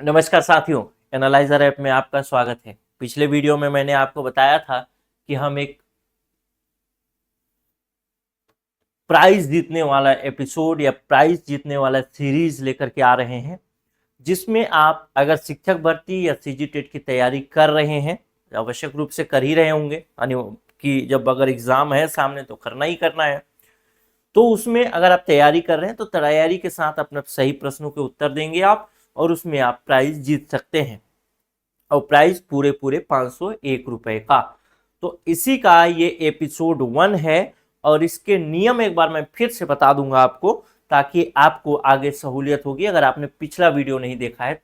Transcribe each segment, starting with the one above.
नमस्कार साथियों, analyser app में आपका स्वागत है। पिछले वीडियो में मैंने आपको बताया था कि हम एक प्राइज जीतने वाला एपिसोड या प्राइज जीतने वाला सीरीज लेकर के आ रहे हैं, जिसमें आप अगर शिक्षक भर्ती या सीजीटेट की तैयारी कर रहे हैं, आवश्यक रूप से कर ही रहे होंगे, यानी कि जब अगर एग्जाम है सामने तो करना ही करना है। तो उसमें अगर आप तैयारी कर रहे हैं तो तैयारी के साथ अपने सही प्रश्नों के उत्तर देंगे आप, और उसमें आप प्राइज जीत सकते हैं। और प्राइस पूरे 501 रुपए का। तो इसी का ये एपिसोड 1 है, और इसके नियम एक बार मैं फिर से बता दूंगा आपको, ताकि आपको आगे सहूलियत होगी अगर आपने पिछला वीडियो नहीं देखा है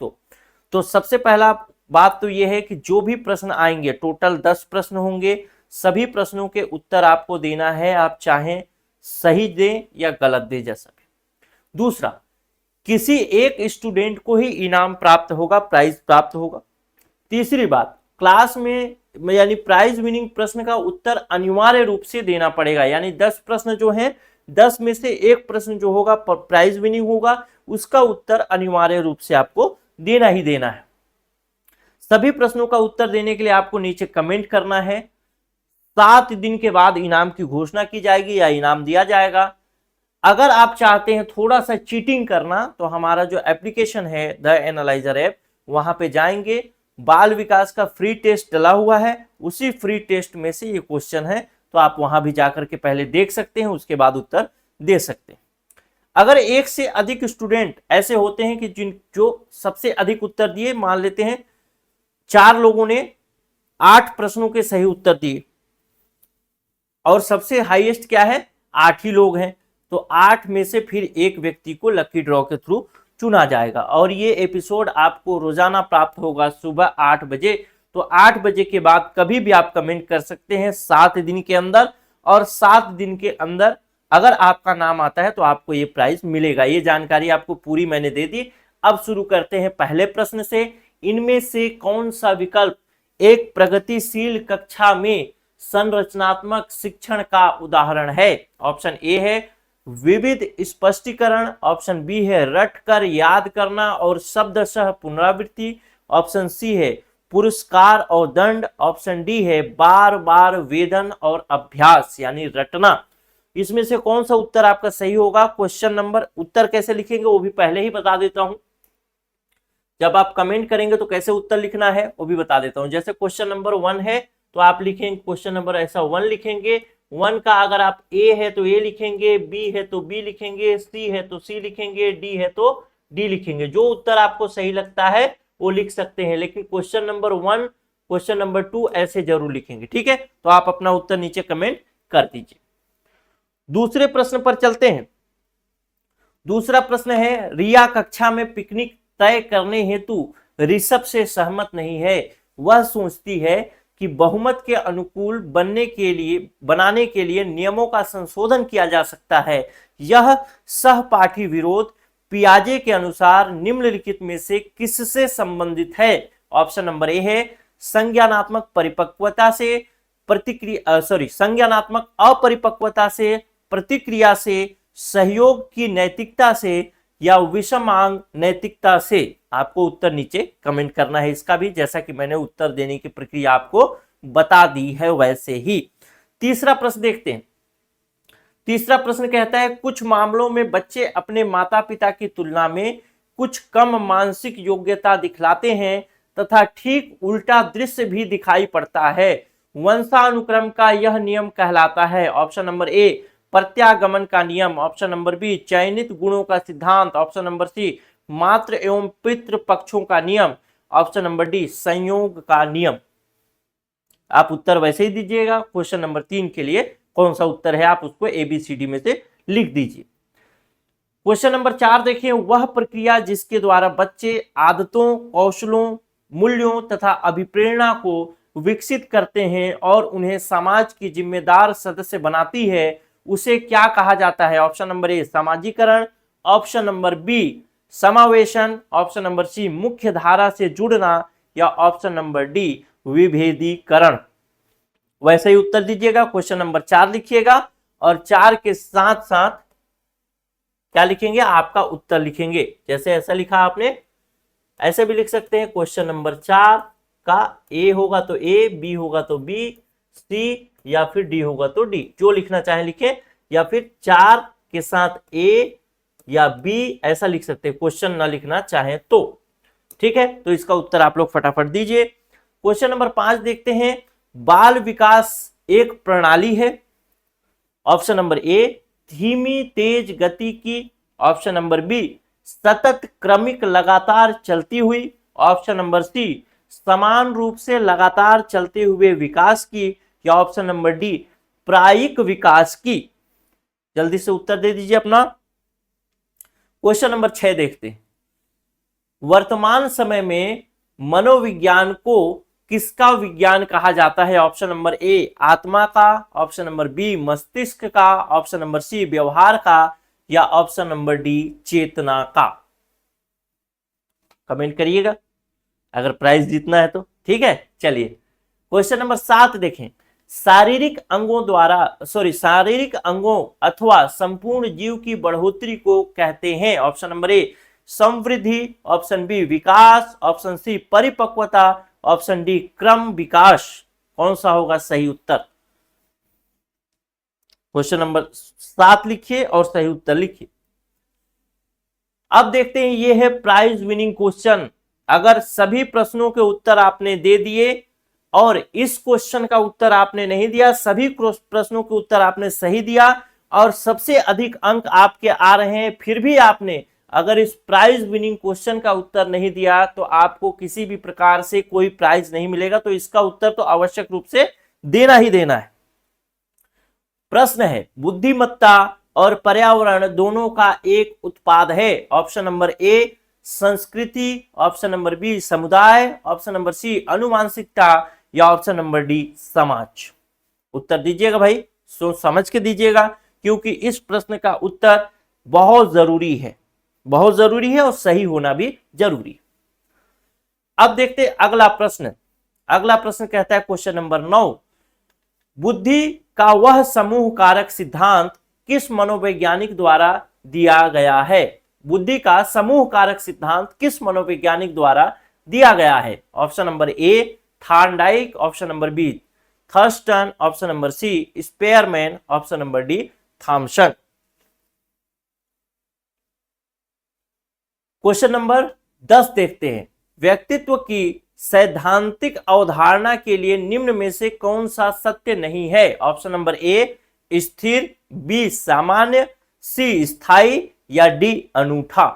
तो सबसे पहला बात तो ये है कि जो भी प्रश्न आएंगे, टोटल 10 प्रश्न होंगे, सभी प्रश्नों के उत्तर आपको देना है, आप चाहें सही दें या गलत दें जैसा भी। दूसरा, किसी एक स्टूडेंट को ही इनाम प्राप्त होगा, प्राइज प्राप्त होगा। तीसरी बात, क्लास में यानी प्राइज विनिंग प्रश्न का उत्तर अनिवार्य रूप से देना पड़ेगा, यानी 10 प्रश्न जो हैं 10 में से एक प्रश्न जो होगा प्राइज विनिंग होगा, उसका उत्तर अनिवार्य रूप से आपको देना ही देना है। सभी प्रश्नों का उत्तर देने के लिए आपको नीचे कमेंट करना है। 7 दिन के बाद इनाम की घोषणा की जाएगी या इनाम दिया जाएगा। अगर आप चाहते हैं थोड़ा सा चीटिंग करना, तो हमारा जो एप्लीकेशन है द एनालाइजर ऐप, वहां पे जाएंगे, बाल विकास का फ्री टेस्ट डला हुआ है, उसी फ्री टेस्ट में से ये क्वेश्चन है, तो आप वहां भी जाकर के पहले देख सकते हैं, उसके बाद उत्तर दे सकते हैं। अगर एक से अधिक स्टूडेंट ऐसे होते हैं कि जो सबसे अधिक उत्तर दिए, मान लेते हैं 4 लोगों ने 8 प्रश्नों के सही उत्तर दिए और सबसे हाईएस्ट क्या है, 8 ही लोग हैं, तो 8 में से फिर एक व्यक्ति को लकी ड्रॉ के थ्रू चुना जाएगा। और ये एपिसोड आपको रोजाना प्राप्त होगा सुबह 8 बजे। तो 8 बजे के बाद कभी भी आप कमेंट कर सकते हैं 7 दिन के अंदर, और 7 दिन के अंदर अगर आपका नाम आता है तो आपको ये प्राइज मिलेगा। ये जानकारी आपको पूरी मैंने दे दी। अब शुरू करते हैं पहले प्रश्न से। इनमें से कौन सा विकल्प एक प्रगतिशील कक्षा में संरचनात्मक शिक्षण का उदाहरण है? ऑप्शन ए है विविध स्पष्टीकरण, ऑप्शन बी है रट कर याद करना और शब्दशः पुनरावृत्ति, ऑप्शन सी है पुरस्कार और दंड, ऑप्शन डी है बार बार वेदन और अभ्यास यानी रटना। इसमें से कौन सा उत्तर आपका सही होगा? क्वेश्चन नंबर, उत्तर कैसे लिखेंगे वो भी पहले ही बता देता हूं, जब आप कमेंट करेंगे तो कैसे उत्तर लिखना है वो भी बता देता हूं। जैसे क्वेश्चन नंबर 1 है तो आप लिखेंगे क्वेश्चन नंबर ऐसा 1 लिखेंगे। 1 का अगर आप ए है तो ए लिखेंगे, बी है तो बी लिखेंगे, सी है तो सी लिखेंगे, डी है तो डी लिखेंगे। जो उत्तर आपको सही लगता है वो लिख सकते हैं, लेकिन क्वेश्चन नंबर 1, क्वेश्चन नंबर 2 ऐसे जरूर लिखेंगे, ठीक है? तो आप अपना उत्तर नीचे कमेंट कर दीजिए। दूसरे प्रश्न पर चलते हैं। दूसरा प्रश्न है, रिया कक्षा में पिकनिक तय करने हेतु ऋषभ से सहमत नहीं है। वह सोचती है कि बहुमत के अनुकूल बनाने के लिए नियमों का संशोधन किया जा सकता है। यह सहपाठी विरोध पियाजे के अनुसार निम्नलिखित में से किससे संबंधित है? ऑप्शन नंबर ए है संज्ञानात्मक परिपक्वता से, संज्ञानात्मक अपरिपक्वता से, प्रतिक्रिया से, सहयोग की नैतिकता से, या विषमांग नैतिकता से। आपको उत्तर नीचे कमेंट करना है इसका भी, जैसा कि मैंने उत्तर देने की प्रक्रिया आपको बता दी है वैसे ही। तीसरा प्रश्न देखते हैं। तीसरा प्रश्न कहता है, कुछ मामलों में बच्चे अपने माता पिता की तुलना में कुछ कम मानसिक योग्यता दिखलाते हैं तथा ठीक उल्टा दृश्य भी दिखाई पड़ता है। वंशानुक्रम का यह नियम कहलाता है। ऑप्शन नंबर ए प्रत्यागमन का नियम, ऑप्शन नंबर बी चयनित गुणों का सिद्धांत, ऑप्शन नंबर सी मातृ एवं पितृ पक्षों का नियम, ऑप्शन नंबर डी संयोग का नियम। आप उत्तर वैसे ही दीजिएगा। क्वेश्चन नंबर 3 के लिए कौन सा उत्तर है आप उसको ABCD में से लिख दीजिए। क्वेश्चन नंबर 4 देखिए, वह प्रक्रिया जिसके द्वारा बच्चे आदतों, कौशलों, मूल्यों तथा अभिप्रेरणा को विकसित करते हैं और उन्हें समाज की जिम्मेदार सदस्य बनाती है, उसे क्या कहा जाता है? ऑप्शन नंबर ए सामाजिकरण, ऑप्शन नंबर बी समावेशन, ऑप्शन नंबर सी मुख्य धारा से जुड़ना, या ऑप्शन नंबर डी विभेदीकरण। वैसे ही उत्तर दीजिएगा। क्वेश्चन नंबर 4 लिखिएगा और 4 के साथ साथ क्या लिखेंगे? आपका उत्तर लिखेंगे। जैसे ऐसा लिखा आपने ऐसे भी लिख सकते हैं क्वेश्चन नंबर 4 का ए होगा तो ए, बी होगा तो बी, सी या फिर डी होगा तो डी, जो लिखना चाहे लिखें, या फिर 4 के साथ ए या बी ऐसा लिख सकते हैं क्वेश्चन ना लिखना चाहे तो। ठीक है, तो इसका उत्तर आप लोग फटाफट दीजिए। क्वेश्चन नंबर 5 देखते हैं। बाल विकास एक प्रणाली है। ऑप्शन नंबर ए धीमी तेज गति की, ऑप्शन नंबर बी सतत क्रमिक लगातार चलती हुई, ऑप्शन नंबर सी समान रूप से लगातार चलते हुए विकास की, या ऑप्शन नंबर डी प्रायिक विकास की। जल्दी से उत्तर दे दीजिए अपना। क्वेश्चन नंबर 6 देखते हैं। वर्तमान समय में मनोविज्ञान को किसका विज्ञान कहा जाता है? ऑप्शन नंबर ए आत्मा का, ऑप्शन नंबर बी मस्तिष्क का, ऑप्शन नंबर सी व्यवहार का, या ऑप्शन नंबर डी चेतना का। कमेंट करिएगा अगर प्राइज जीतना है तो। ठीक है, चलिए क्वेश्चन नंबर 7 देखें। शारीरिक अंगों अथवा संपूर्ण जीव की बढ़ोतरी को कहते हैं। ऑप्शन नंबर ए संवृद्धि, ऑप्शन बी विकास, ऑप्शन सी परिपक्वता, ऑप्शन डी क्रम विकास। कौन सा होगा सही उत्तर? क्वेश्चन नंबर 7 लिखिए और सही उत्तर लिखिए। अब देखते हैं, ये है प्राइज विनिंग क्वेश्चन। अगर सभी प्रश्नों के उत्तर आपने दे दिए और इस क्वेश्चन का उत्तर आपने नहीं दिया, सभी प्रश्नों के उत्तर आपने सही दिया और सबसे अधिक अंक आपके आ रहे हैं, फिर भी आपने अगर इस प्राइज विनिंग क्वेश्चन का उत्तर नहीं दिया तो आपको किसी भी प्रकार से कोई प्राइज नहीं मिलेगा। तो इसका उत्तर तो आवश्यक रूप से देना ही देना है। प्रश्न है, बुद्धिमत्ता और पर्यावरण दोनों का एक उत्पाद है। ऑप्शन नंबर ए संस्कृति, ऑप्शन नंबर बी समुदाय, ऑप्शन नंबर सी अनुवांशिकता, या ऑप्शन नंबर डी समाज। उत्तर दीजिएगा भाई, सोच समझ के दीजिएगा, क्योंकि इस प्रश्न का उत्तर बहुत जरूरी है, बहुत जरूरी है और सही होना भी जरूरी है। अब देखते अगला प्रश्न। अगला प्रश्न कहता है क्वेश्चन नंबर 9, बुद्धि का वह समूह कारक सिद्धांत किस मनोवैज्ञानिक द्वारा दिया गया है? बुद्धि का समूह कारक सिद्धांत किस मनोवैज्ञानिक द्वारा दिया गया है? Option number A Thorndike, option number B Thurstone, option number C Spearman, option number D Thomson. Question number 10 देखते हैं। व्यक्तित्व की सैद्धांतिक अवधारणा के लिए निम्न में से कौन सा सत्य नहीं है? ऑप्शन नंबर ए स्थिर, बी सामान्य, सी स्थायी, या डी अनूठा।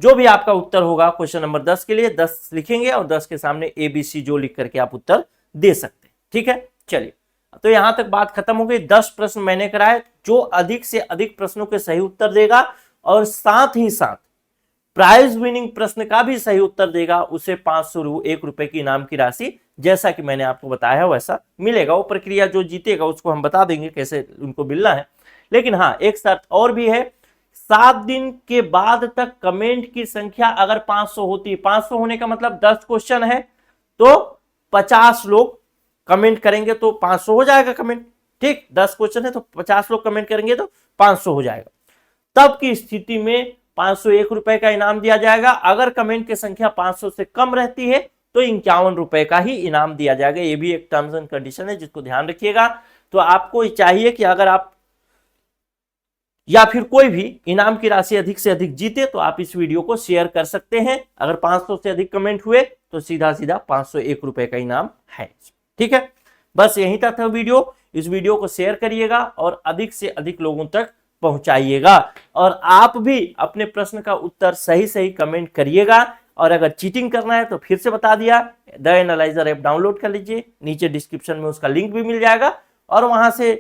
जो भी आपका उत्तर होगा क्वेश्चन नंबर 10 के लिए 10 लिखेंगे और 10 के सामने ए बी सी जो लिख करके आप उत्तर दे सकते हैं। ठीक है, चलिए तो यहां तक बात खत्म हो गई। 10 प्रश्न मैंने कराए। जो अधिक से अधिक प्रश्नों के सही उत्तर देगा और साथ ही साथ प्राइज विनिंग प्रश्न का भी सही उत्तर देगा, उसे 501 रुपए की इनाम की राशि जैसा कि मैंने आपको बताया है वैसा मिलेगा। वो प्रक्रिया जो जीतेगा उसको हम बता देंगे कैसे उनको मिलना है। लेकिन हाँ, एक शर्त और भी है, 7 दिन के बाद तक कमेंट की संख्या अगर 500 होती है, 500 होने का मतलब 10 क्वेश्चन है तो 50 लोग कमेंट करेंगे तो 500 हो जाएगा कमेंट। ठीक, 10 क्वेश्चन है तो 50 लोग कमेंट करेंगे तो 500 हो जाएगा। तब की स्थिति में 501 रुपए का इनाम दिया जाएगा। अगर कमेंट की संख्या 500 से कम रहती है तो 51 रुपए का ही इनाम दिया जाएगा। ये भी एक टर्म्स एंड कंडीशन है जिसको ध्यान रखिएगा। तो आपको चाहिए कि अगर आप या फिर कोई भी इनाम की राशि अधिक से अधिक जीते तो आप इस वीडियो को शेयर कर सकते हैं। अगर 500 से अधिक कमेंट हुए तो सीधा सीधा 501 रुपए का इनाम है। ठीक है, बस यहीं तक था वीडियो। इस वीडियो को शेयर करिएगा और अधिक से अधिक लोगों तक पहुंचाइएगा। और आप भी अपने प्रश्न का उत्तर सही सही कमेंट करिएगा। और अगर चीटिंग करना है तो फिर से बता दिया, द एनालाइजर ऐप डाउनलोड कर लीजिए, नीचे डिस्क्रिप्शन में उसका लिंक भी मिल जाएगा और वहां से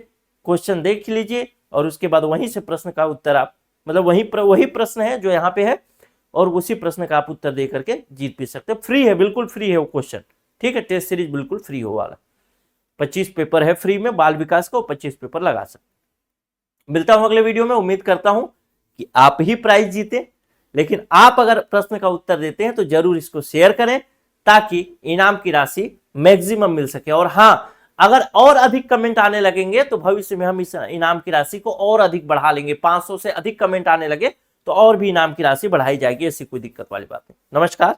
क्वेश्चन देख लीजिए और उसके बाद वहीं से प्रश्न का उत्तर आप मतलब वही प्रश्न है जो यहाँ पे है और उसी प्रश्न का आप उत्तर दे करके जीत भी सकते हैं। फ्री है, बिल्कुल फ्री है वो क्वेश्चन। ठीक है, टेस्ट सीरीज बिल्कुल फ्री हो वाला। 25 पेपर है फ्री में बाल विकास का, 25 पेपर लगा सकते। मिलता हूं अगले वीडियो में। उम्मीद करता हूं कि आप ही प्राइज जीते, लेकिन आप अगर प्रश्न का उत्तर देते हैं तो जरूर इसको शेयर करें ताकि इनाम की राशि मैक्सिमम मिल सके। और हाँ, अगर और अधिक कमेंट आने लगेंगे तो भविष्य में हम इस इनाम की राशि को और अधिक बढ़ा लेंगे। 500 से अधिक कमेंट आने लगे तो और भी इनाम की राशि बढ़ाई जाएगी, ऐसी कोई दिक्कत वाली बात नहीं। नमस्कार।